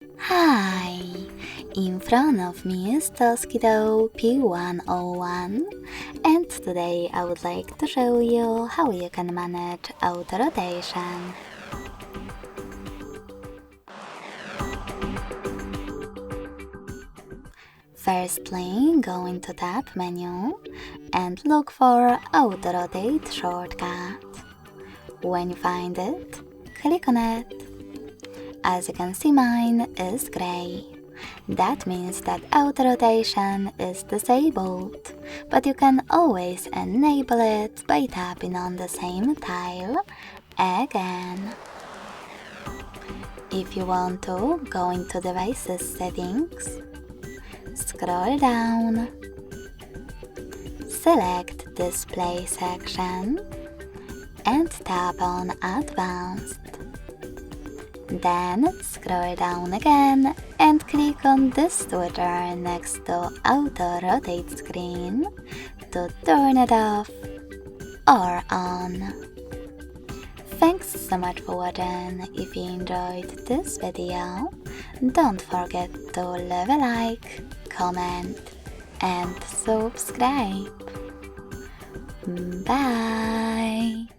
Hi! In front of me is TOSCIDO P101, and today I would like to show you how you can manage auto rotation. Firstly, go into Tab menu and look for Auto Rotate shortcut. When you find it, click on it. As you can see, mine is grey. That means that auto rotation is disabled, but you can always enable it by tapping on the same tile again. If you want to, go into Devices Settings, scroll down, select Display section, and tap on Advanced. Then scroll down again and click on this switcher next to Auto Rotate Screen to turn it off or on. Thanks so much for watching. If you enjoyed this video, don't forget to leave a like, comment and subscribe. Bye!